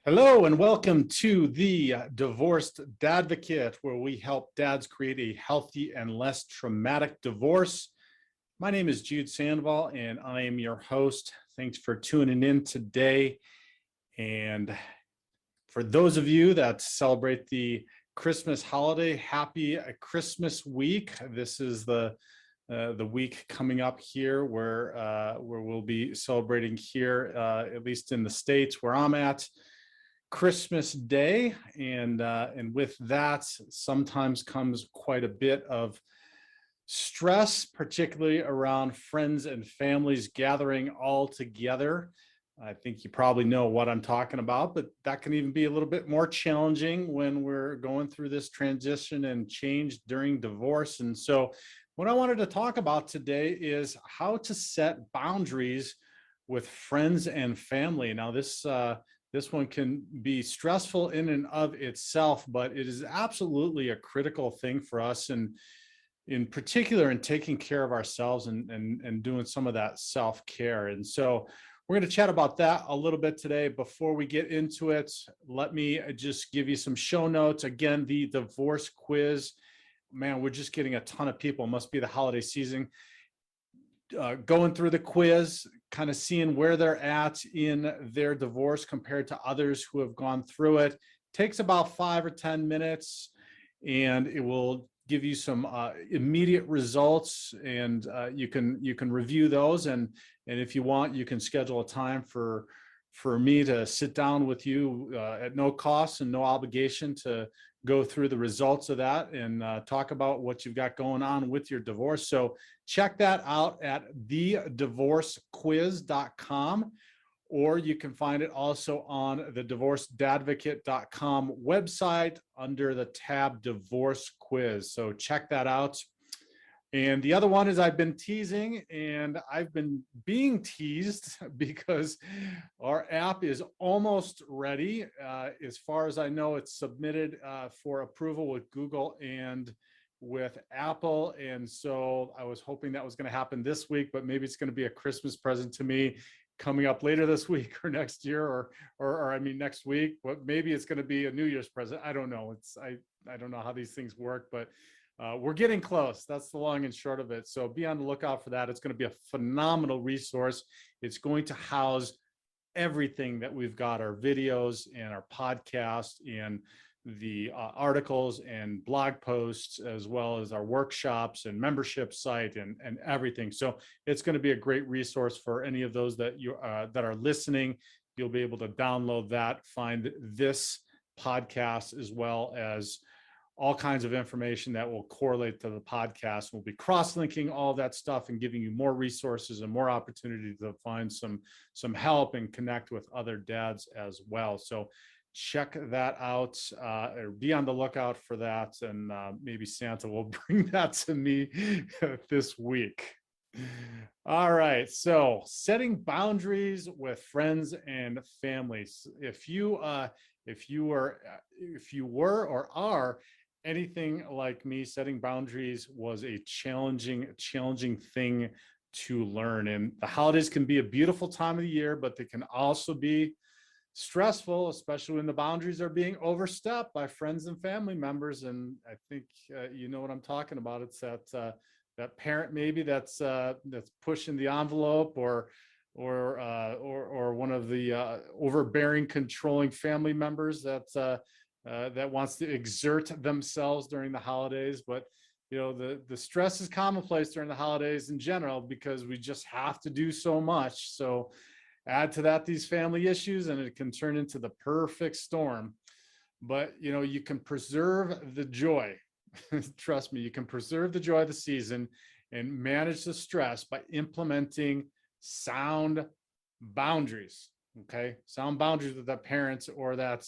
Hello and welcome to the Divorced Dadvocate, where we help dads create a healthy and less traumatic divorce. My name is Jude Sandoval and I am your host. Thanks for tuning in today. And for those of you that celebrate the Christmas holiday, happy Christmas week. This is the week coming up here where we'll be celebrating here, at least in the States where I'm at, Christmas Day, and with that sometimes comes quite a bit of stress, particularly around friends and families gathering all together. I think you probably know what I'm talking about, but that can even be a little bit more challenging when we're going through this transition and change during divorce. And so what I wanted to talk about today is how to set boundaries with friends and family. Now, this one can be stressful in and of itself, but it is absolutely a critical thing for us, and in particular in taking care of ourselves and doing some of that self-care. And so we're going to chat about that a little bit today. Before we get into it, let me just give you some show notes. Again, the divorce quiz, man, we're just getting a ton of people. It must be the holiday season. Going through the quiz, kind of seeing where they're at in their divorce compared to others who have gone through it. Takes about 5 or 10 minutes, and it will give you some immediate results, and you can review those. And if you want, you can schedule a time for me to sit down with you at no cost and no obligation to go through the results of that and talk about what you've got going on with your divorce. So check that out at thedivorcequiz.com, or you can find it also on the divorcedadvocate.com website under the tab Divorce Quiz. So check that out. And the other one is I've been teasing, and I've been being teased because our app is almost ready. As far as I know, it's submitted for approval with Google and with Apple. And so I was hoping that was going to happen this week, but maybe it's going to be a Christmas present to me coming up later this week or next year, or I mean next week. But maybe it's going to be a New Year's present. I don't know. I don't know how these things work, but we're getting close. That's the long and short of it. So be on the lookout for that. It's going to be a phenomenal resource. It's going to house everything that we've got, our videos and our podcast and the articles and blog posts, as well as our workshops and membership site and everything. So it's going to be a great resource for any of those that that are listening. You'll be able to download that, find this podcast, as well as all kinds of information that will correlate to the podcast. We'll be cross-linking all that stuff and giving you more resources and more opportunity to find some help and connect with other dads as well. So check that out, or be on the lookout for that. And maybe Santa will bring that to me this week. All right. So setting boundaries with friends and families. If you were or are anything like me, setting boundaries was a challenging thing to learn. And the holidays can be a beautiful time of the year, but they can also be stressful, especially when the boundaries are being overstepped by friends and family members. And I think you know what I'm talking about. It's that parent maybe that's pushing the envelope, or one of the overbearing, controlling family members that wants to exert themselves during the holidays. But you know, the stress is commonplace during the holidays in general because we just have to do so much. So add to that these family issues, and it can turn into the perfect storm. But you know, you can preserve the joy. Trust me, you can preserve the joy of the season and manage the stress by implementing sound boundaries. Okay, sound boundaries with that parents or that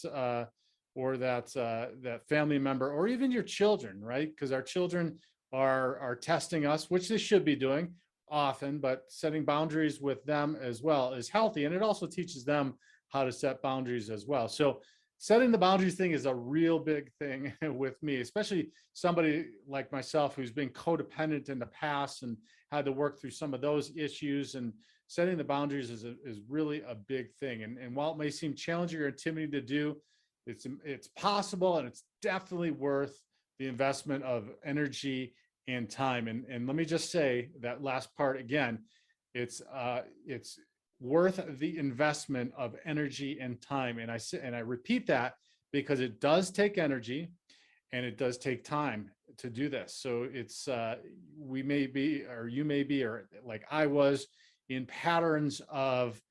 family member, or even your children, right? Because our children are testing us, which they should be doing often, but setting boundaries with them as well is healthy, and it also teaches them how to set boundaries as well. So setting the boundaries thing is a real big thing with me, especially somebody like myself who's been codependent in the past and had to work through some of those issues. And setting the boundaries is really a big thing. And while it may seem challenging or intimidating to do, it's possible, and it's definitely worth the investment of energy and time. And let me just say that last part again, it's worth the investment of energy and time. And I repeat that because it does take energy and it does take time to do this. So it's we may be, or you may be, or like I was, in patterns of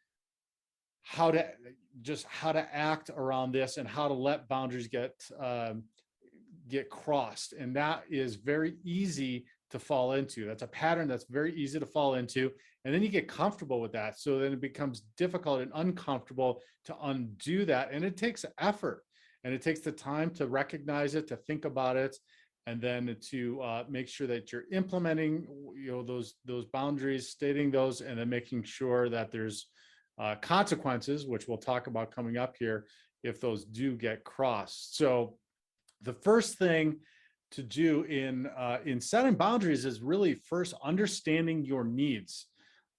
how to act around this and how to let boundaries get crossed. And that is very easy to fall into. That's a pattern that's very easy to fall into. And then you get comfortable with that. So then it becomes difficult and uncomfortable to undo that. And it takes effort, and it takes the time to recognize it, to think about it, and then to make sure that you're implementing, those boundaries, stating those, and then making sure that there's consequences, which we'll talk about coming up here, if those do get crossed. So the first thing to do in setting boundaries is really first understanding your needs.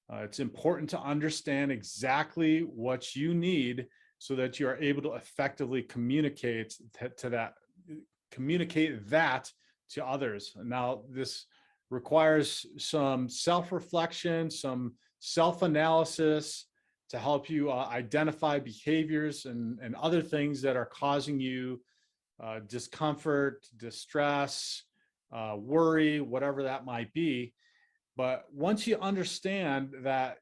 It's important to understand exactly what you need so that you are able to effectively communicate that to others. Now, this requires some self-reflection, some self-analysis to help you identify behaviors and other things that are causing you discomfort, distress, worry, whatever that might be. But once you understand that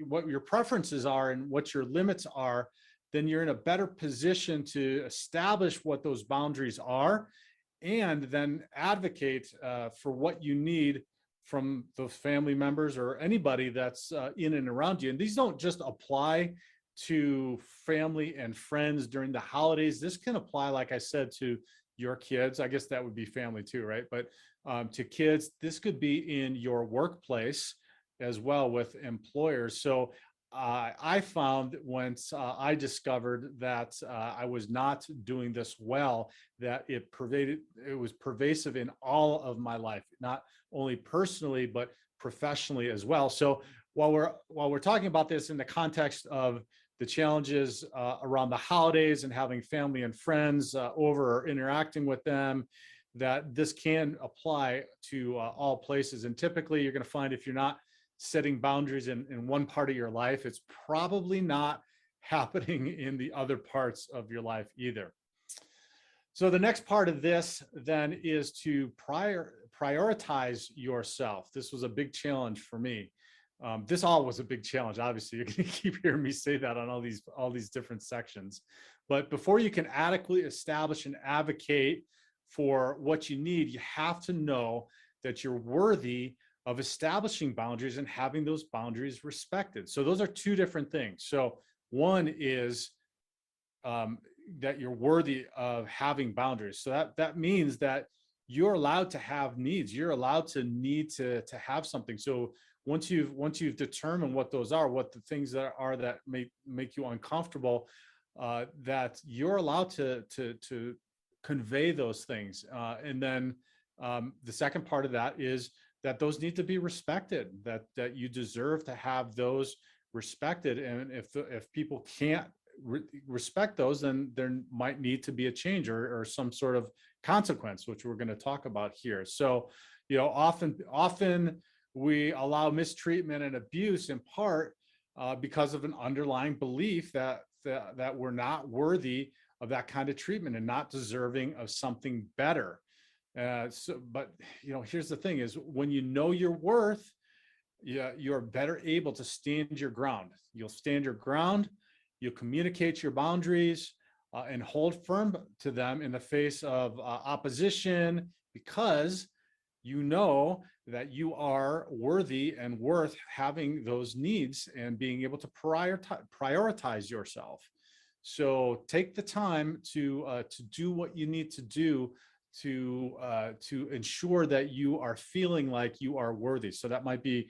what your preferences are and what your limits are, then you're in a better position to establish what those boundaries are, and then advocate for what you need from those family members or anybody that's in and around you. And these don't just apply to family and friends during the holidays. This can apply, like I said, to your kids. I guess that would be family too, right? But to kids, this could be in your workplace as well with employers. So I found once I discovered that I was not doing this well, that it was pervasive in all of my life, not only personally, but professionally as well. So while we're talking about this in the context of the challenges around the holidays and having family and friends over or interacting with them, that this can apply to all places. And typically you're going to find if you're not setting boundaries in one part of your life, it's probably not happening in the other parts of your life either. So the next part of this then is to prioritize yourself. This was a big challenge for me. This all was a big challenge. Obviously, you're going to keep hearing me say that on all these different sections. But before you can adequately establish and advocate for what you need, you have to know that you're worthy of establishing boundaries and having those boundaries respected. So those are two different things. So one is that you're worthy of having boundaries. So that means that you're allowed to have needs. You're allowed to need to have something. So once you've determined what those are, what the things that may make you uncomfortable, that you're allowed to convey those things. And then the second part of that is that those need to be respected, that you deserve to have those respected. And if people can't respect those, then there might need to be a change or some sort of consequence, which we're going to talk about here. So, often we allow mistreatment and abuse in part because of an underlying belief that we're not worthy of that kind of treatment and not deserving of something better. But here's the thing: is when you know your worth, you're better able to stand your ground. You'll stand your ground. You'll communicate your boundaries and hold firm to them in the face of opposition, because you know that you are worthy and worth having those needs and being able to prioritize yourself. So take the time to do what you need to do to ensure that you are feeling like you are worthy. So that might be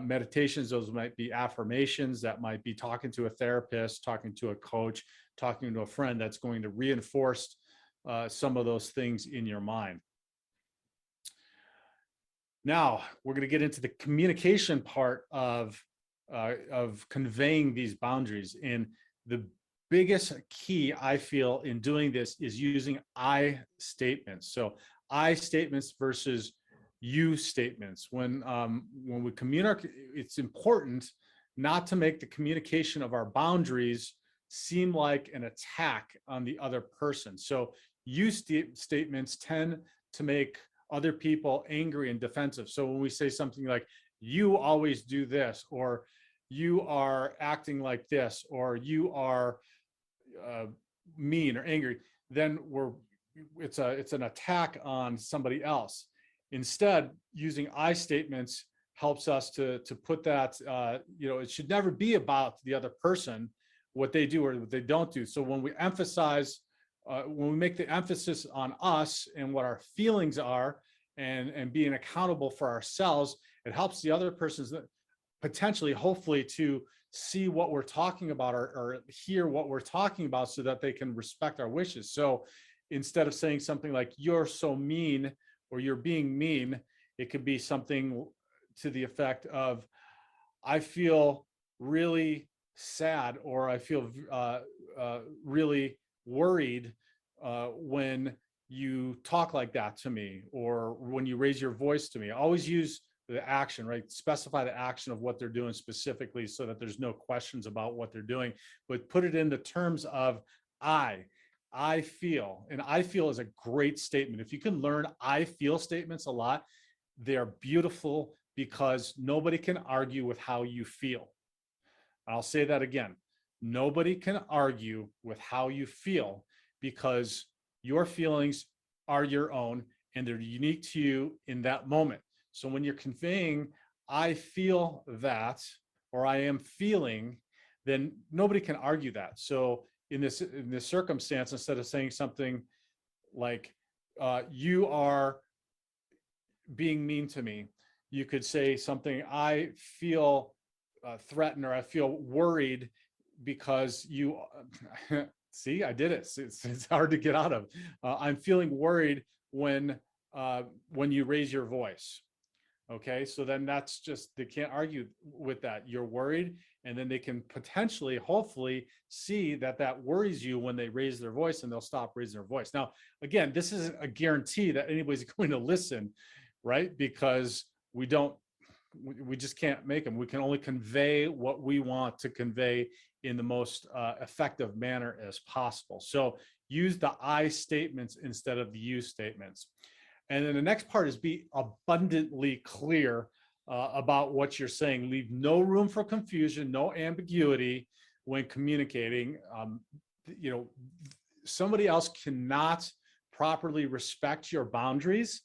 meditations, those might be affirmations, that might be talking to a therapist, talking to a coach, talking to a friend that's going to reinforce some of those things in your mind. Now, we're going to get into the communication part of of conveying these boundaries. And the biggest key I feel in doing this is using I statements. So I statements versus you statements. When we communicate, it's important not to make the communication of our boundaries seem like an attack on the other person. So you statements tend to make other people angry and defensive. So when we say something like, you always do this, or you are acting like this, or you are mean or angry, then it's an attack on somebody else. Instead, using I statements helps us to put that, it should never be about the other person, what they do or what they don't do. So when we emphasize, when we make the emphasis on us and what our feelings are, and being accountable for ourselves, it helps the other person's potentially, hopefully, to see what we're talking about, or hear what we're talking about, so that they can respect our wishes. So instead of saying something like, you're so mean, or you're being mean, it could be something to the effect of, I feel really sad, or I feel really worried when you talk like that to me, or when you raise your voice to me. Always use the action, right? Specify the action of what they're doing specifically, so that there's no questions about what they're doing, but put it in the terms of I feel. And I feel is a great statement. If you can learn I feel statements a lot, they're beautiful, because nobody can argue with how you feel. I'll say that again. Nobody can argue with how you feel, because your feelings are your own and they're unique to you in that moment. So when you're conveying, I feel that, or I am feeling, then nobody can argue that. So in this circumstance, instead of saying something like, you are being mean to me, you could say something, I feel threatened, or I feel worried because you see, I did it. It's hard to get out of. I'm feeling worried when you raise your voice. Okay, so then that's just, they can't argue with that. You're worried, and then they can potentially, hopefully, see that that worries you when they raise their voice, and they'll stop raising their voice. Now, again, this isn't a guarantee that anybody's going to listen, right? Because we just can't make them. We can only convey what we want to convey in the most effective manner as possible. So use the I statements instead of the you statements. And then the next part is be abundantly clear about what you're saying. Leave no room for confusion, no ambiguity when communicating. Somebody else cannot properly respect your boundaries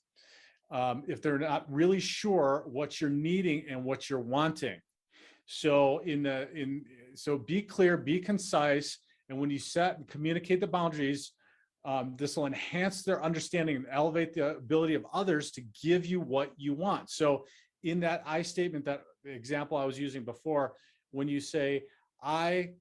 if they're not really sure what you're needing and what you're wanting. So so be clear, be concise, and when you set and communicate the boundaries, this will enhance their understanding and elevate the ability of others to give you what you want. So in that I statement, that example I was using before, when you say, I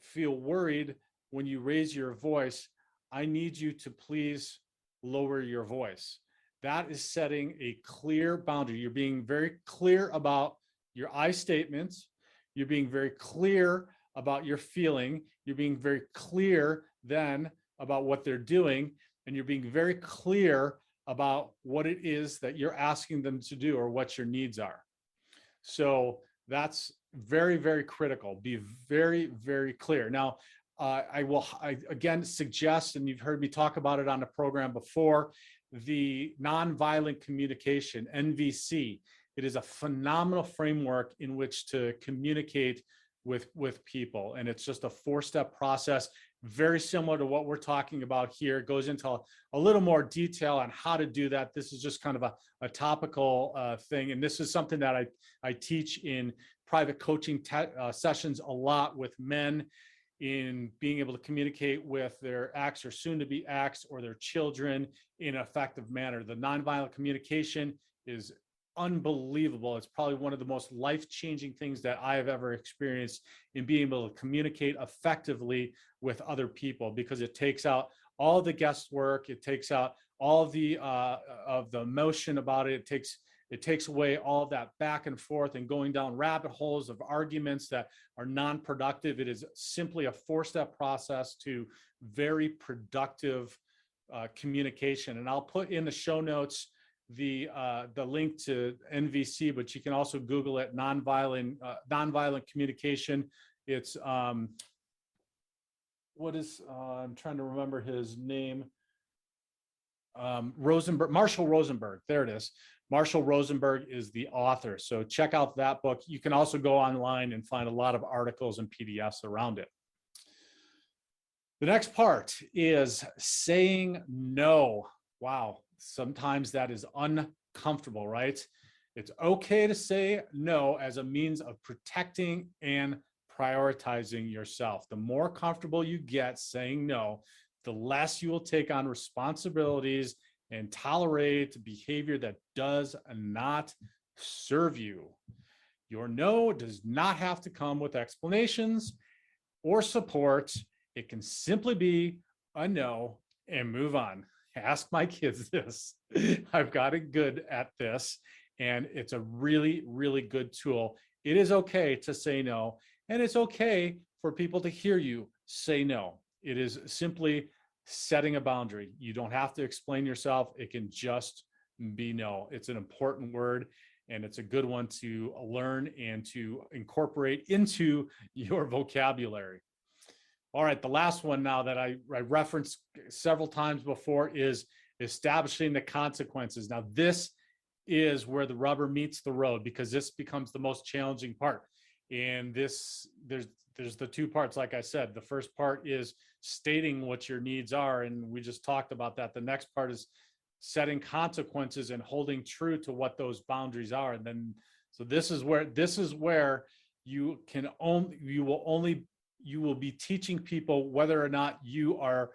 feel worried when you raise your voice, I need you to please lower your voice. That is setting a clear boundary. You're being very clear about your I statements. You're being very clear about your feeling. You're being very clear then about what they're doing. And you're being very clear about what it is that you're asking them to do, or what your needs are. So that's very, very critical. Be very, very clear. Now, I again suggest, and you've heard me talk about it on the program before, the nonviolent communication, NVC. It is a phenomenal framework in which to communicate with people. And it's just a 4-step process, very similar to what we're talking about here. It goes into a little more detail on how to do that. This is just kind of a topical thing. And this is something that I teach in private coaching sessions a lot with men, in being able to communicate with their ex or soon to be ex, or their children, in an effective manner. The nonviolent communication is unbelievable. It's probably one of the most life-changing things that I have ever experienced in being able to communicate effectively with other people, because it takes out all the guesswork. It takes out all of the emotion about it. It takes away all of that back and forth and going down rabbit holes of arguments that are non-productive. It is simply a four-step process to very productive communication. And I'll put in the show notes the link to NVC, but you can also Google it, nonviolent communication. It's I'm trying to remember his name. Marshall Rosenberg. There it is. Marshall Rosenberg is the author. So check out that book. You can also go online and find a lot of articles and PDFs around it. The next part is saying no. Wow. Sometimes that is uncomfortable, right? It's okay to say no as a means of protecting and prioritizing yourself. The more comfortable you get saying no, the less you will take on responsibilities and tolerate behavior that does not serve you. Your no does not have to come with explanations or support. It can simply be a no and move on. Ask my kids this. I've gotten good at this, and it's a really, really good tool. It is okay to say no, and it's okay for people to hear you say no. It is simply setting a boundary. You don't have to explain yourself. It can just be no. It's an important word, and it's a good one to learn and to incorporate into your vocabulary. All right, the last one now that I referenced several times before is establishing the consequences. Now, this is where the rubber meets the road, because this becomes the most challenging part. And there's the two parts, like I said. The first part is stating what your needs are, and we just talked about that. The next part is setting consequences and holding true to what those boundaries are. And then, so this is where you will be teaching people whether or not you are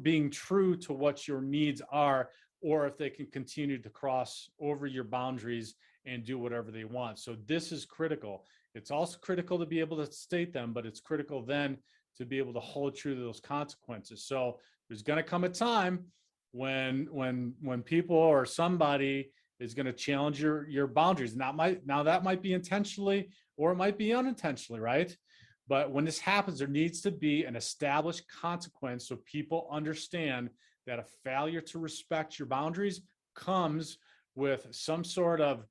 being true to what your needs are, or if they can continue to cross over your boundaries and do whatever they want. So this is critical. It's also critical to be able to state them, but it's critical then to be able to hold true to those consequences. So there's going to come a time when people or somebody is going to challenge your boundaries. And that might be intentionally, or it might be unintentionally, right? But when this happens, there needs to be an established consequence so people understand that a failure to respect your boundaries comes with some sort of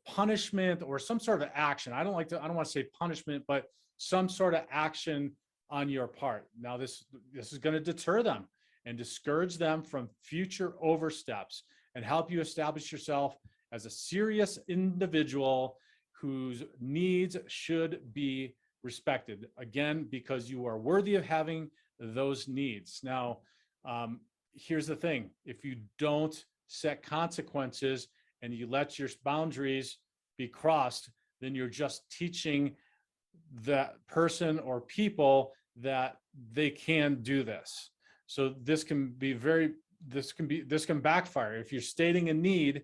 punishment or some sort of action. I don't want to say punishment, but some sort of action on your part. Now, this is going to deter them and discourage them from future oversteps and help you establish yourself as a serious individual whose needs should be respected, again, because you are worthy of having those needs. Now, here's the thing. If you don't set consequences and you let your boundaries be crossed, then you're just teaching that person or people that they can do this. So this can backfire. If you're stating a need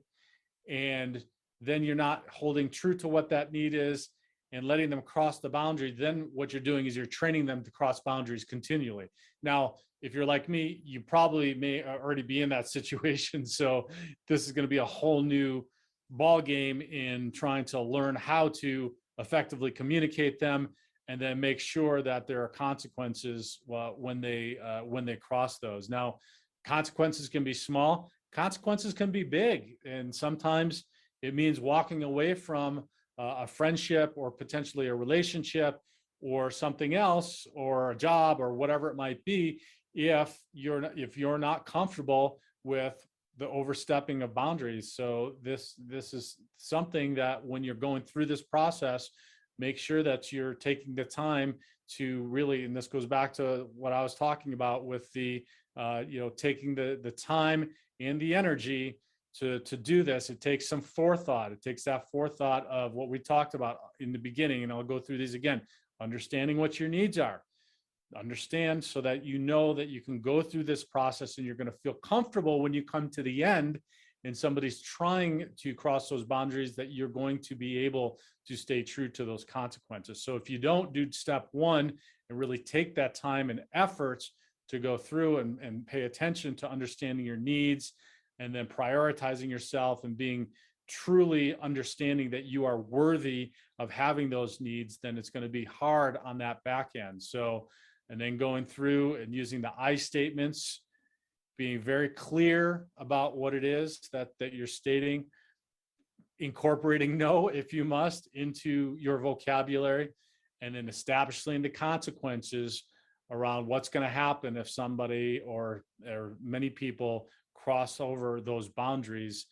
and then you're not holding true to what that need is and letting them cross the boundary, then what you're doing is you're training them to cross boundaries continually. Now, if you're like me, you probably may already be in that situation. So this is going to be a whole new ball game in trying to learn how to effectively communicate them, and then make sure that there are consequences when they cross those. Now, consequences can be small, consequences can be big, and sometimes it means walking away from a friendship or potentially a relationship or something else, or a job or whatever it might be, if you're not comfortable with the overstepping of boundaries. So this is something that when you're going through this process, make sure that you're taking the time to really, and this goes back to what I was talking about with the taking the time and the energy to do this. It takes some forethought. It takes that forethought of what we talked about in the beginning, and I'll go through these again. Understanding what your needs are. Understand so that you know that you can go through this process and you're going to feel comfortable when you come to the end and somebody's trying to cross those boundaries, that you're going to be able to stay true to those consequences. So if you don't do step one and really take that time and effort to go through and pay attention to understanding your needs, and then prioritizing yourself and being truly understanding that you are worthy of having those needs, then it's going to be hard on that back end. So, and then going through and using the I statements, being very clear about what it is that you're stating, incorporating no, if you must, into your vocabulary, and then establishing the consequences around what's going to happen if somebody or many people cross over those boundaries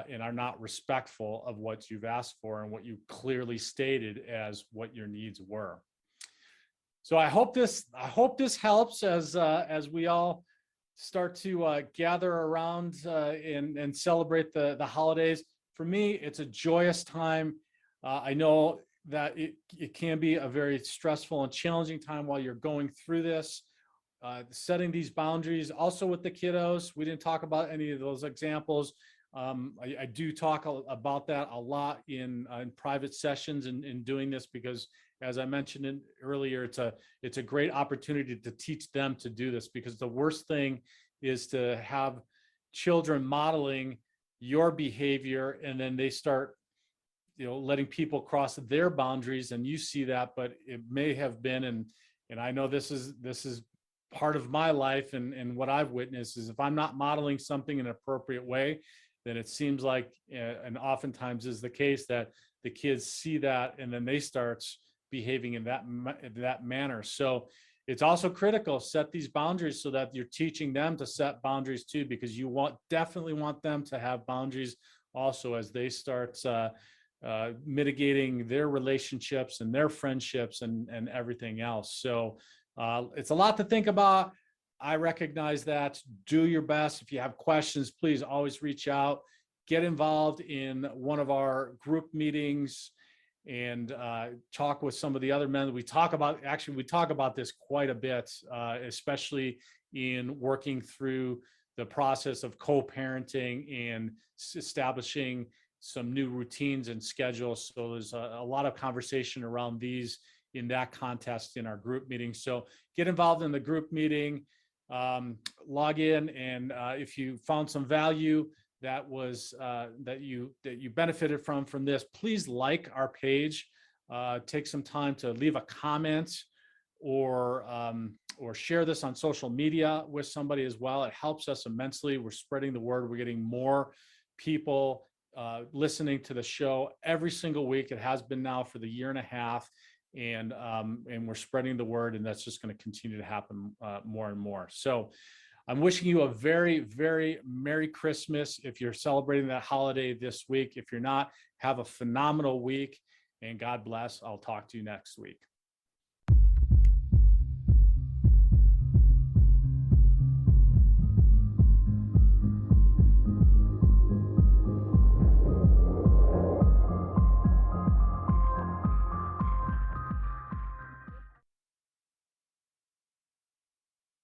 and are not respectful of what you've asked for and what you clearly stated as what your needs were. So I hope this helps as we all start to gather around and celebrate the holidays. For me, it's a joyous time. I know that it can be a very stressful and challenging time while you're going through this, setting these boundaries. Also with the kiddos, we didn't talk about any of those examples. I do talk about that a lot in private sessions and in doing this, because as I mentioned earlier, it's a great opportunity to teach them to do this, because the worst thing is to have children modeling your behavior and then they start letting people cross their boundaries, and you see that. But it may have been, and I know this is part of my life, and what I've witnessed is if I'm not modeling something in an appropriate way, then it seems like, and oftentimes is the case, that the kids see that and then they start behaving in that manner. So it's also critical, set these boundaries so that you're teaching them to set boundaries too, because you definitely want them to have boundaries also as they start mitigating their relationships and their friendships and everything else. So it's a lot to think about. I recognize that. Do your best. If you have questions, please always reach out. Get involved in one of our group meetings and talk with some of the other men. We talk about this quite a bit, especially in working through the process of co-parenting and establishing some new routines and schedules. So there's a lot of conversation around these in that context in our group meeting. So get involved in the group meeting, log in, and if you found some value that you benefited from this, please like our page. Take some time to leave a comment or share this on social media with somebody as well. It helps us immensely. We're spreading the word. We're getting more people listening to the show every single week. It has been now for the year and a half, and we're spreading the word, and that's just going to continue to happen more and more. So I'm wishing you a very, very Merry Christmas if you're celebrating that holiday this week. If you're not, have a phenomenal week, and God bless. I'll talk to you next week.